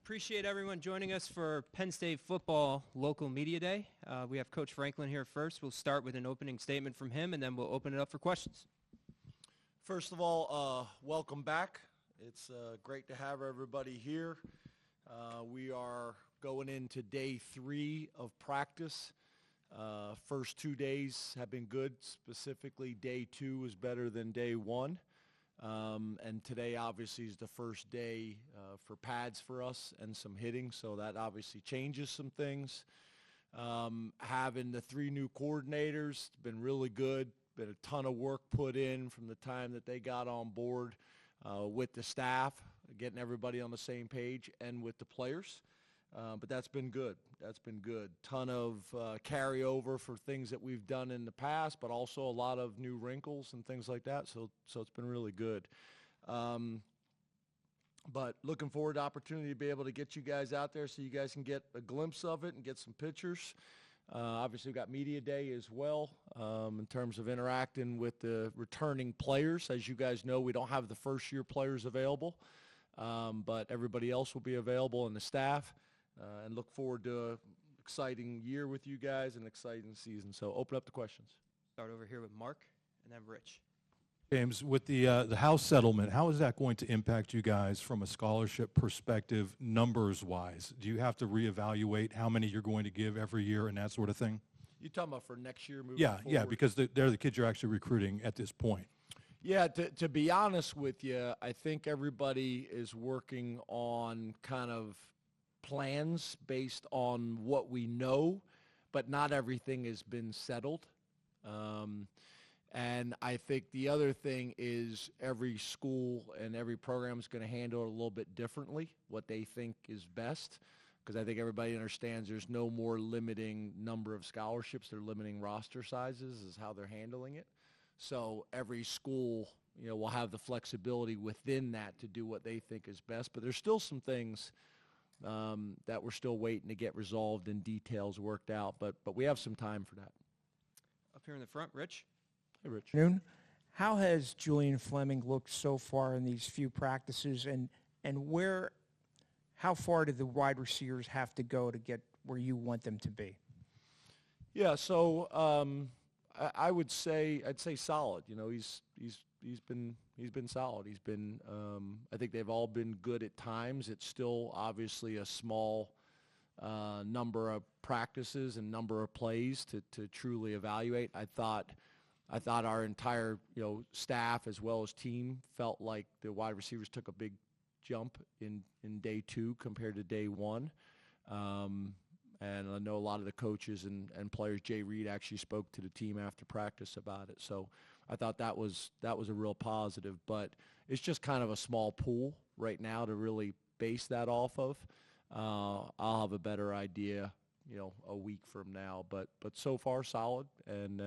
Appreciate everyone joining us for Penn State Football Local Media Day. We have Coach Franklin here first. We'll start with an opening statement from him, and then we'll open it up for questions. First of all, welcome back. It's great to have everybody here. We are going into day 3 of practice. First 2 days have been good. Specifically, day 2 was better than day 1. And today obviously is the first day for pads for us and some hitting, so that obviously changes some things. Having the 3 new coordinators, been really good. Been a ton of work put in from the time that they got on board with the staff, getting everybody on the same page, and with the players. But that's been good. That's been good. Ton of carryover for things that we've done in the past, but also a lot of new wrinkles and things like that. So it's been really good. But looking forward to the opportunity to be able to get you guys out there so you guys can get a glimpse of it and get some pictures. Obviously, we've got Media Day as well in terms of interacting with the returning players. As you guys know, we don't have the first-year players available, but everybody else will be available in the staff. And look forward to an exciting year with you guys and an exciting season. So open up the questions. Start over here with Mark and then Rich. James, with the house settlement, how is that going to impact you guys from a scholarship perspective, numbers-wise? Do you have to reevaluate how many you're going to give every year and that sort of thing? You talking about for next year moving forward? Yeah, because they're the kids you're actually recruiting at this point. Yeah, to be honest with you, I think everybody is working on kind of plans based on what we know, but not everything has been settled. And I think the other thing is every school and every program is going to handle it a little bit differently, what they think is best, because I think everybody understands there's no more limiting number of scholarships. They're limiting roster sizes is how they're handling it. So every school, will have the flexibility within that to do what they think is best. But there's still some things that we're still waiting to get resolved and details worked out, but we have some time for that. Up here in the front, Rich. Hey, Rich. How has Julian Fleming looked so far in these few practices, and how far do the wide receivers have to go to get where you want them to be? Yeah, so I'd say solid. He's been solid. He's been I think they've all been good at times. It's still obviously a small number of practices and number of plays to truly evaluate. I thought our entire staff as well as team felt like the wide receivers took a big jump in day 2 compared to day 1. And I know a lot of the coaches and players. Jay Reed actually spoke to the team after practice about it. So I thought that was a real positive. But it's just kind of a small pool right now to really base that off of. I'll have a better idea, a week from now. But so far solid, and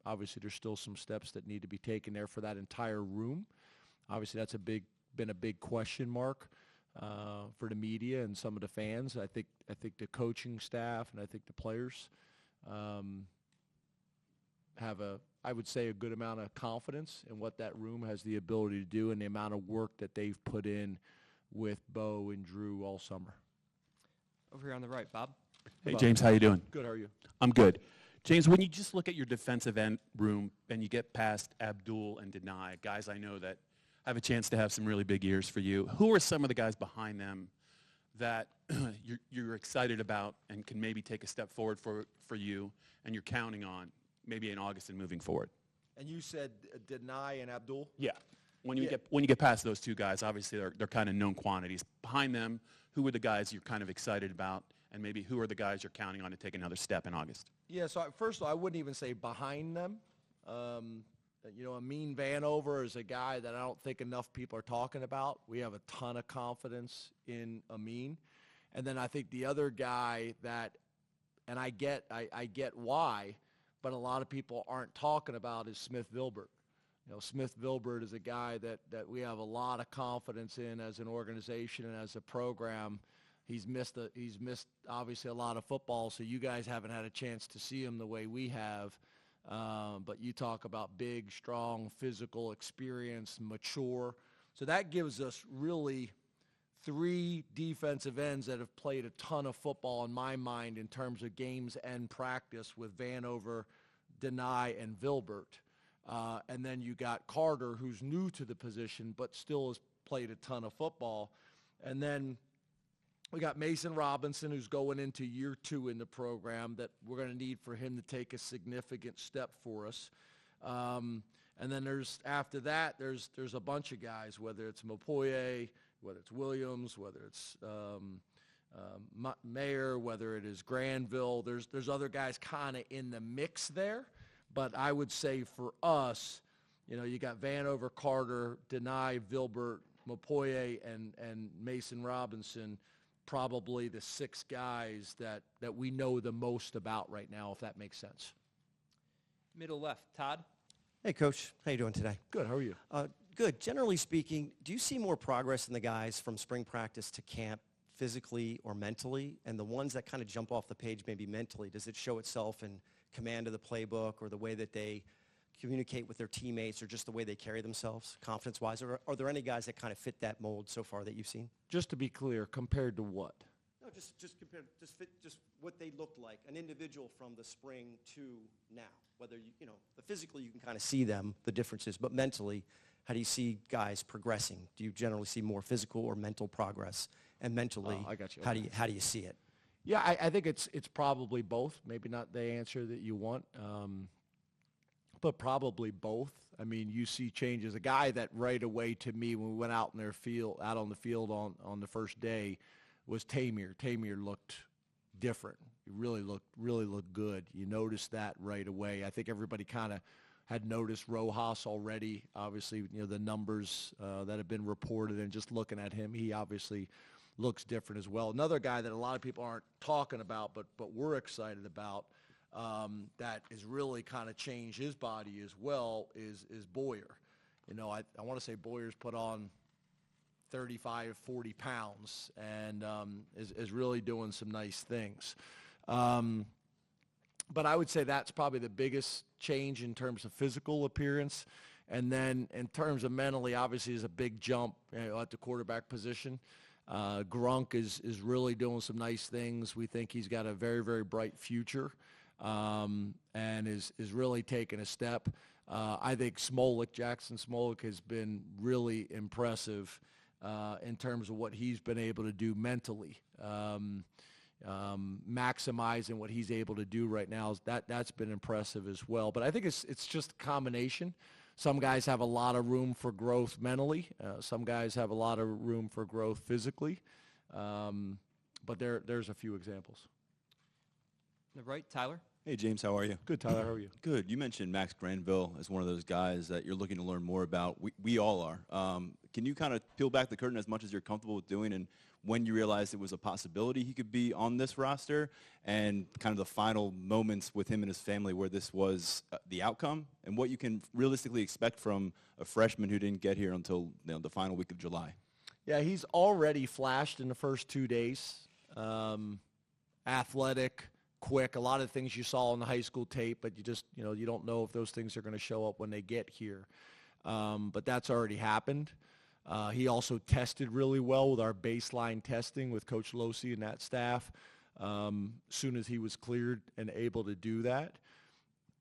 obviously there's still some steps that need to be taken there for that entire room. Obviously that's been a big question mark for the media and some of the fans. I think the coaching staff and I think the players have I would say a good amount of confidence in what that room has the ability to do and the amount of work that they've put in with Bo and Drew all summer. Over here on the right, Bob. Hey, James, how you doing? Good, how are you? I'm good. James, when you just look at your defensive end room and you get past Abdul and Nittany, guys I know that have a chance to have some really big years for you, who are some of the guys behind them that you're excited about and can maybe take a step forward for you and you're counting on maybe in August and moving forward? And you said Nittany and Abdul? Yeah. When you get past those two guys, obviously they're kind of known quantities. Behind them, who are the guys you're kind of excited about, and maybe who are the guys you're counting on to take another step in August? Yeah, so first of all, I wouldn't even say behind them. Amin Vanover is a guy that I don't think enough people are talking about. We have a ton of confidence in Amin. And then I think the other guy that, and I get why, but a lot of people aren't talking about is Smith Vilbert. Smith Vilbert is a guy that we have a lot of confidence in as an organization and as a program. He's missed obviously a lot of football, so you guys haven't had a chance to see him the way we have. But you talk about big, strong, physical, experienced, mature. So that gives us really three defensive ends that have played a ton of football in my mind in terms of games and practice with Vanover, Nittany, and Vilbert. And then you got Carter, who's new to the position but still has played a ton of football. And then we got Mason Robinson, who's going into year 2 in the program that we're going to need for him to take a significant step for us. And then after that, there's a bunch of guys, whether it's Mopoye, whether it's Williams, whether it's Mayer, whether it is Granville. There's other guys kind of in the mix there. But I would say for us, you got Vanover, Carter, Nittany, Vilbert, Mopoye, and Mason Robinson, probably the 6 guys that we know the most about right now, if that makes sense. Middle left, Todd. Hey, Coach. How you doing today? Good. How are you? Good. Generally speaking, do you see more progress in the guys from spring practice to camp physically or mentally? And the ones that kind of jump off the page maybe mentally, does it show itself in command of the playbook or the way that they communicate with their teammates or just the way they carry themselves confidence-wise? Or are there any guys that kind of fit that mold so far that you've seen? Just to be clear, compared to what? No, just compared, just what they looked like, an individual from the spring to now. Whether the physically you can kind of see them, the differences, but mentally, how do you see guys progressing? Do you generally see more physical or mental progress? And mentally, I got you. How do you see it? Yeah, I think it's probably both. Maybe not the answer that you want, but probably both. I mean, you see changes. A guy that right away to me when we went out on the field on the first day was Tamir. Tamir looked different. He really looked good. You noticed that right away. I think everybody kind of had noticed Rojas already. Obviously, the numbers that have been reported, and just looking at him, he obviously looks different as well. Another guy that a lot of people aren't talking about, but we're excited about, that has really kind of changed his body as well is Boyer. I want to say Boyer's put on 35, 40 pounds and is really doing some nice things. But I would say that's probably the biggest change in terms of physical appearance. And then in terms of mentally, obviously, is a big jump at the quarterback position. Grunk is really doing some nice things. We think he's got a very, very bright future and is really taking a step. I think Jackson Smolik has been really impressive in terms of what he's been able to do mentally. Maximizing what he's able to do right now, that's been impressive as well. But I think it's just a combination. Some guys have a lot of room for growth mentally. Some guys have a lot of room for growth physically. But there's a few examples. On the right, Tyler. Hey, James, how are you? Good, Tyler. How are you? Good. You mentioned Max Granville as one of those guys that you're looking to learn more about. We all are. Can you kind of peel back the curtain as much as you're comfortable with doing, and when you realized it was a possibility he could be on this roster, and kind of the final moments with him and his family where this was the outcome, and what you can realistically expect from a freshman who didn't get here until the final week of July? Yeah, he's already flashed in the first 2 days. Athletic, quick, a lot of things you saw on the high school tape, but you just, you don't know if those things are going to show up when they get here. But that's already happened. He also tested really well with our baseline testing with Coach Losi and that staff as soon as he was cleared and able to do that.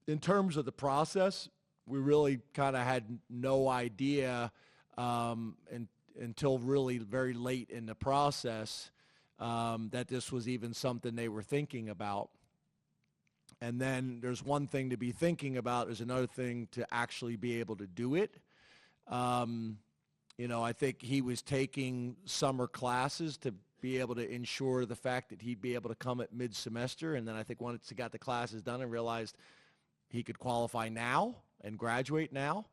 In terms of the process, we really kind of had no idea until really very late in the process that this was even something they were thinking about. And then there's one thing to be thinking about, there's another thing to actually be able to do it. I think he was taking summer classes to be able to ensure the fact that he'd be able to come at mid-semester. And then I think once he got the classes done and realized he could qualify now and graduate now,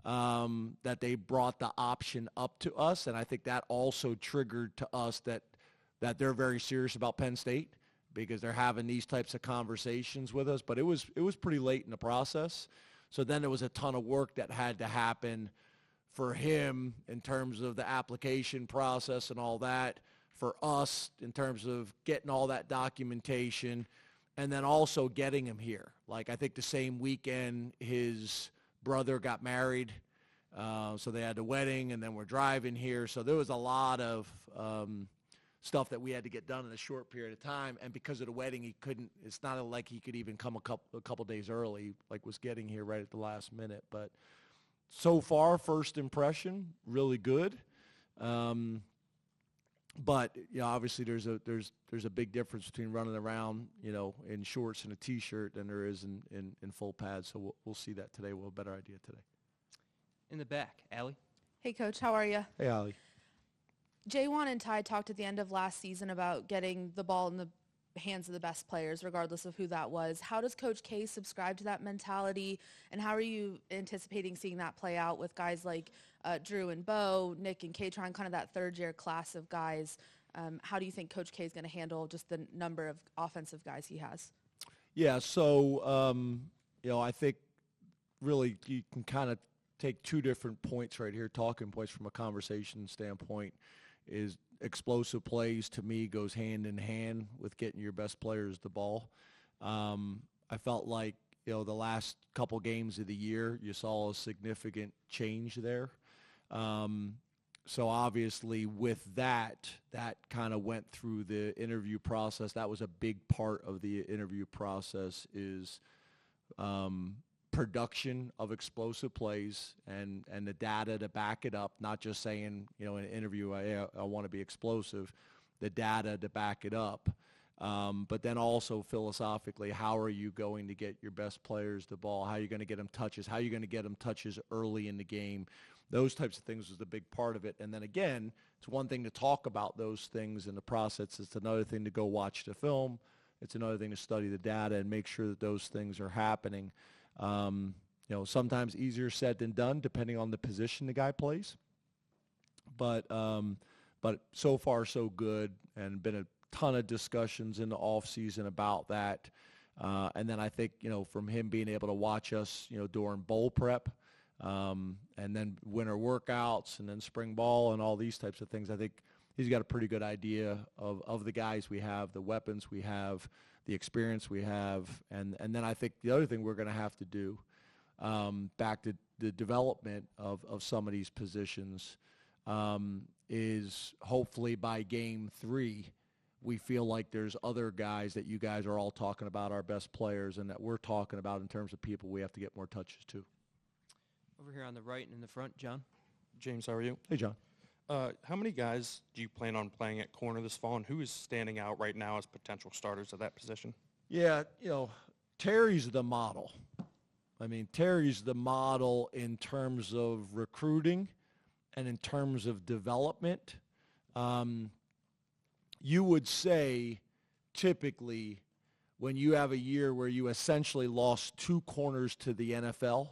that they brought the option up to us. And I think that also triggered to us that they're very serious about Penn State because they're having these types of conversations with us. But it was pretty late in the process. So then there was a ton of work that had to happen for him in terms of the application process and all that, for us in terms of getting all that documentation, and then also getting him here. Like, I think the same weekend his brother got married, So they had the wedding, and then we're driving here. So there was a lot of stuff that we had to get done in a short period of time. And because of the wedding, he couldn't. It's not like he could even come a couple days early, like was getting here right at the last minute. But so far, first impression, really good. But obviously there's a big difference between running around, in shorts and a t-shirt than there is in full pads. So we'll see that today. We'll have a better idea today. In the back, Allie. Hey, Coach, how are you? Hey, Allie. Jaywan and Ty talked at the end of last season about getting the ball in the hands of the best players, regardless of who that was. How does Coach K subscribe to that mentality, and how are you anticipating seeing that play out with guys like Drew and Bo, Nick and Katron, kind of that third-year class of guys? How do you think Coach K is going to handle just the number of offensive guys he has? Yeah, so, I think really you can kind of take two different points right here, talking points from a conversation standpoint. Is explosive plays, to me, goes hand in hand with getting your best players the ball. I felt like, the last couple games of the year, you saw a significant change there. So obviously with that kind of went through the interview process. That was a big part of the interview process, is production of explosive plays and the data to back it up, not just saying, in an interview, I want to be explosive, the data to back it up. But then also philosophically, how are you going to get your best players the ball? How are you going to get them touches? How are you going to get them touches early in the game? Those types of things was a big part of it. And then again, it's one thing to talk about those things in the process. It's another thing to go watch the film. It's another thing to study the data and make sure that those things are happening. Sometimes easier said than done, depending on the position the guy plays. But so far so good, and been a ton of discussions in the off season about that. And then I think, from him being able to watch us, during bowl prep, and then winter workouts, and then spring ball and all these types of things, I think he's got a pretty good idea of the guys we have, the weapons we have, the experience we have. And then I think the other thing we're going to have to do, back to the development of some of these positions, is hopefully by game 3, we feel like there's other guys that you guys are all talking about, our best players, and that we're talking about in terms of people we have to get more touches to. Over here on the right and in the front, John. James, how are you? Hey, John. How many guys do you plan on playing at corner this fall, and who is standing out right now as potential starters at that position? Yeah, Terry's the model. I mean, Terry's the model in terms of recruiting and in terms of development. You would say typically when you have a year where you essentially lost 2 corners to the NFL,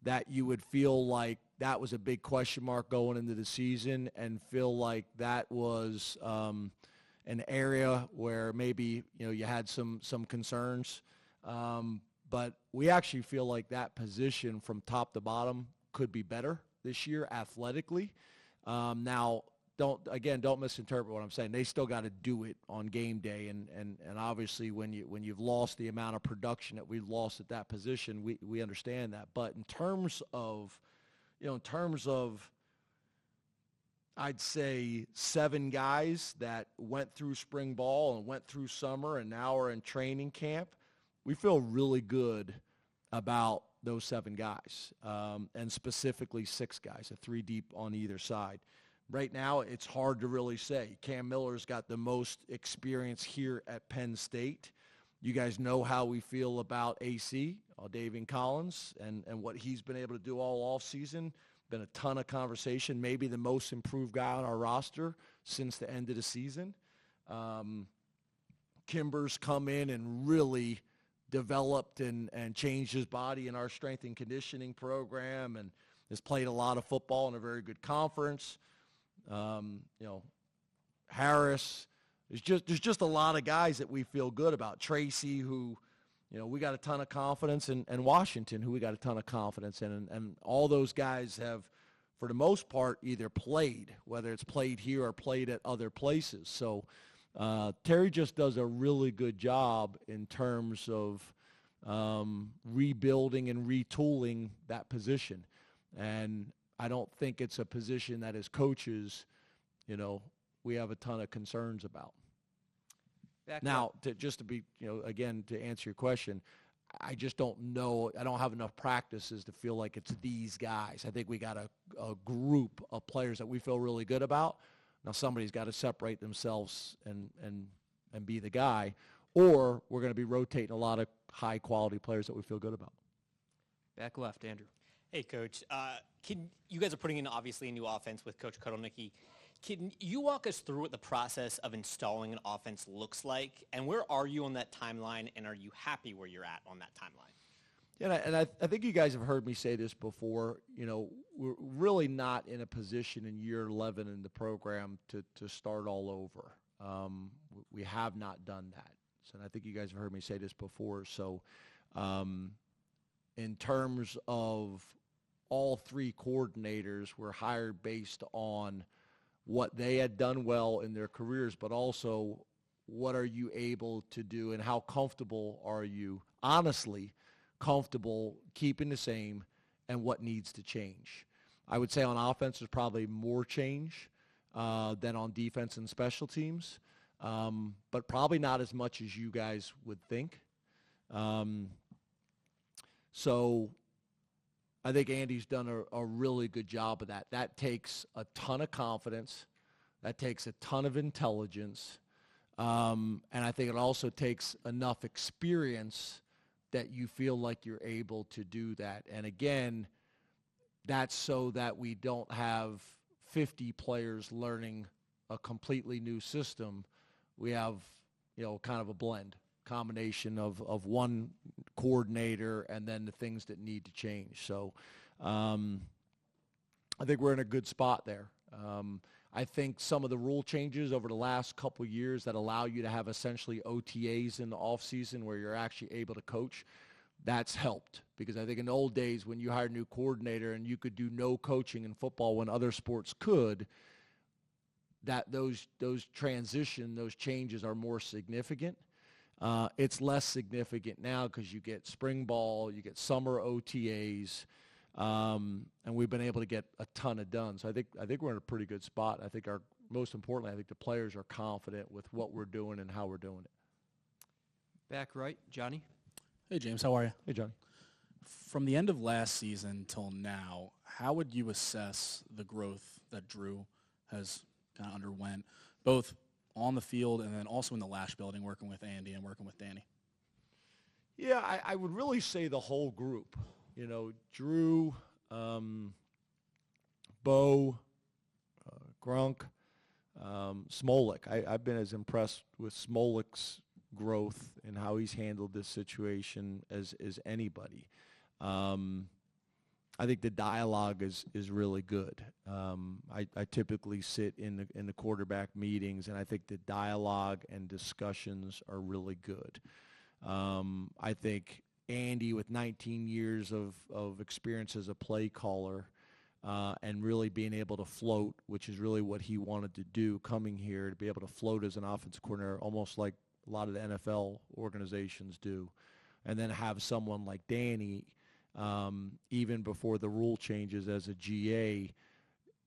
that you would feel like that was a big question mark going into the season, and feel like that was an area where maybe you had some concerns. But we actually feel like that position from top to bottom could be better this year athletically. Now, don't misinterpret what I'm saying. They still got to do it on game day, and obviously when you've lost the amount of production that we've lost at that position, we understand that. But in terms of I'd say 7 guys that went through spring ball and went through summer and now are in training camp, we feel really good about those 7 guys, and specifically 6 guys, a 3 deep on either side. Right now, it's hard to really say. Cam Miller's got the most experience here at Penn State. You guys know how we feel about AC, Davian Collins, and what he's been able to do all offseason. Been a ton of conversation, maybe the most improved guy on our roster since the end of the season. Kimber's come in and really developed and changed his body in our strength and conditioning program, and has played a lot of football in a very good conference. Harris, there's just a lot of guys that we feel good about. Tracy, who, we got a ton of confidence in, and Washington, who we got a ton of confidence in, and all those guys have, for the most part, either played, whether it's played here or played at other places. So Terry just does a really good job in terms of rebuilding and retooling that position. And I don't think it's a position that as coaches, we have a ton of concerns about. Now, just to be, again, to answer your question, I just don't know. I don't have enough practices to feel like it's these guys. I think we got a group of players that we feel really good about. Now, somebody's got to separate themselves and be the guy, or we're going to be rotating a lot of high-quality players that we feel good about. Back left, Andrew. Hey, Coach. You guys are putting in, obviously, a new offense with Coach Kotulnicki. Can you walk us through what the process of installing an offense looks like, and where are you on that timeline, and are you happy where you're at on that timeline? Yeah, and I think you guys have heard me say this before. We're really not in a position in year 11 in the program to start all over. We have not done that. So I think you guys have heard me say this before. So in terms of all three coordinators were hired based on what they had done well in their careers, but also what are you able to do and how comfortable are you, honestly, comfortable keeping the same and what needs to change. I would say on offense there's probably more change than on defense and special teams, but probably not as much as you guys would think. So I think Andy's done a really good job of that. That takes a ton of confidence. That takes a ton of intelligence. And I think it also takes enough experience that you feel like you're able to do that. And again, that's so that we don't have 50 players learning a completely new system. We have, kind of a blend, combination of one coordinator and then the things that need to change. So I think we're in a good spot there. I think some of the rule changes over the last couple years that allow you to have essentially OTAs in the offseason where you're actually able to coach, that's helped. Because I think in the old days when you hired a new coordinator and you could do no coaching in football when other sports could, that those changes are more significant. It's less significant now because you get spring ball, you get summer OTAs, and we've been able to get a ton of done. So I think we're in a pretty good spot. I think most importantly, I think the players are confident with what we're doing and how we're doing it. Back right, Johnny. Hey, James. How are you? Hey, Johnny. From the end of last season till now, how would you assess the growth that Drew has kind of underwent, both on the field and then also in the Lash building, working with Andy and working with Danny? Yeah, I would really say the whole group. Drew, Bo, Grunk, Smolik. I've been as impressed with Smolik's growth and how he's handled this situation as anybody. I think the dialogue is really good. I typically sit in the quarterback meetings, and I think the dialogue and discussions are really good. I think Andy, with 19 years of experience as a play caller and really being able to float, which is really what he wanted to do coming here, to be able to float as an offensive coordinator, almost like a lot of the NFL organizations do, and then have someone like Danny. Even before the rule changes as a GA,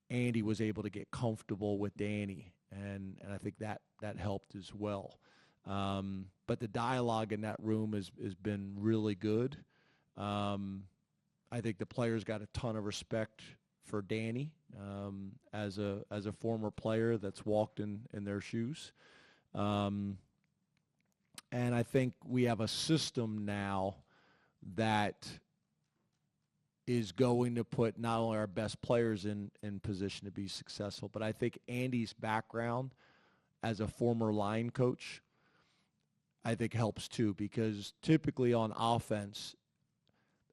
Andy was able to get comfortable with Danny, and I think that helped as well. But the dialogue in that room has been really good. I think the players got a ton of respect for Danny as a former player that's walked in their shoes. And I think we have a system now that is going to put not only our best players in position to be successful, but I think Andy's background as a former line coach, I think helps too, because typically on offense,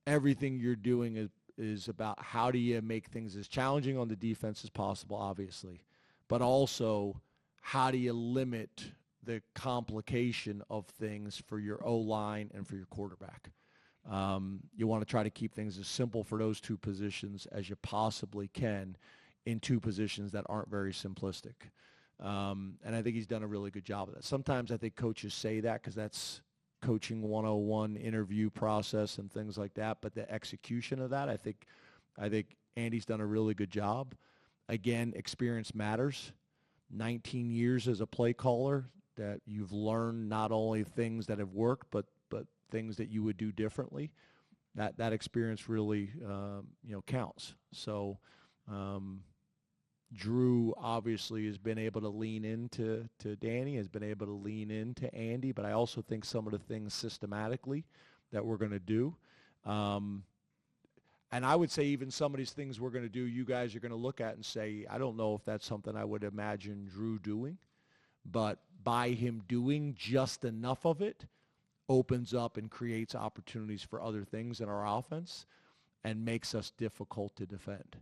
everything you're doing is about how do you make things as challenging on the defense as possible, obviously, but also how do you limit the complication of things for your O-line and for your quarterback. You want to try to keep things as simple for those two positions as you possibly can in two positions that aren't very simplistic. And I think he's done a really good job of that. Sometimes I think coaches say that because that's coaching 101 interview process and things like that. But the execution of that, I think Andy's done a really good job. Again, experience matters. 19 years as a play caller, that you've learned not only things that have worked, but things that you would do differently. That experience really counts. So Drew obviously has been able to lean into Danny, has been able to lean into Andy, but I also think some of the things systematically that we're going to do. And I would say even some of these things we're going to do, you guys are going to look at and say, I don't know if that's something I would imagine Drew doing, but by him doing just enough of it opens up and creates opportunities for other things in our offense and makes us difficult to defend.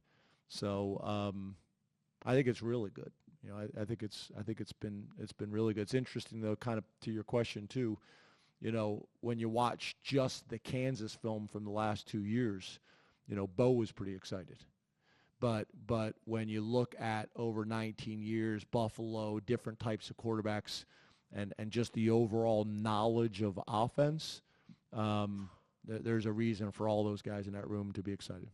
So I think it's really good. I think it's been really good. It's interesting though, kind of to your question too. When you watch just the Kansas film from the last 2 years, Bo was pretty excited. But when you look at over 19 years, Buffalo, different types of quarterbacks, and just the overall knowledge of offense, there's a reason for all those guys in that room to be excited.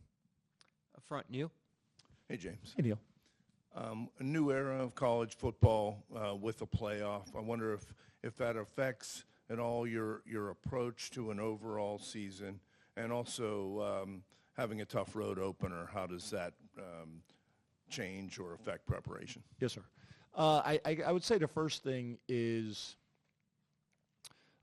Up front, Neil. Hey, James. Hey, Neil. A new era of college football with a playoff. I wonder if that affects at all your approach to an overall season, and also having a tough road opener. How does that change or affect preparation? Yes, sir. I would say the first thing is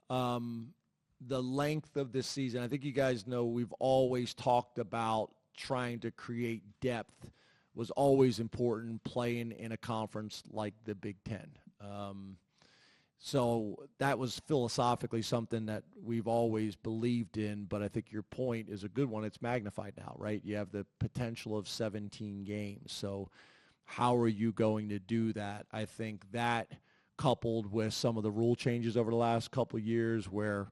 the length of this season. I think you guys know we've always talked about trying to create depth was always important playing in a conference like the Big Ten. So that was philosophically something that we've always believed in, but I think your point is a good one. It's magnified now, right? You have the potential of 17 games. So how are you going to do that? I think that coupled with some of the rule changes over the last couple of years where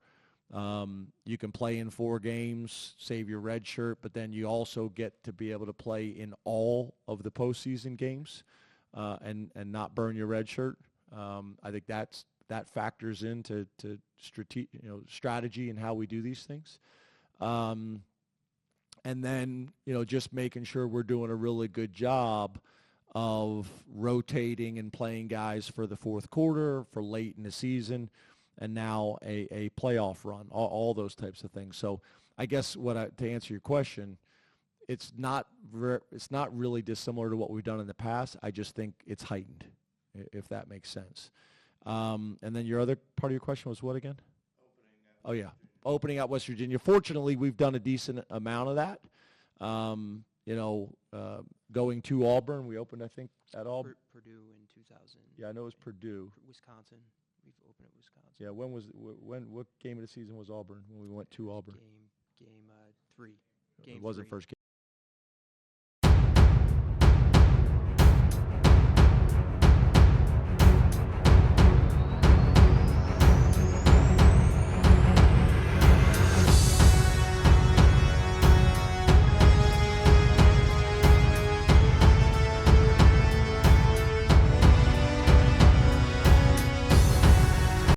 you can play in 4 games, save your red shirt, but then you also get to be able to play in all of the postseason games and not burn your red shirt. I think that factors into strategy and how we do these things. And then, just making sure we're doing a really good job of rotating and playing guys for the fourth quarter, for late in the season, and now a playoff run, all those types of things. So I guess to answer your question, it's not really dissimilar to what we've done in the past. I just think it's heightened, if that makes sense. And then your other part of your question was what again? Opening out West Virginia. Fortunately, we've done a decent amount of that. Going to Auburn, we opened, I think, at Auburn. Purdue in 2000. Yeah, I know it was Purdue. Wisconsin. We've opened at Wisconsin. Yeah, what game of the season was Auburn when we went to Auburn? Game 3. It wasn't first game.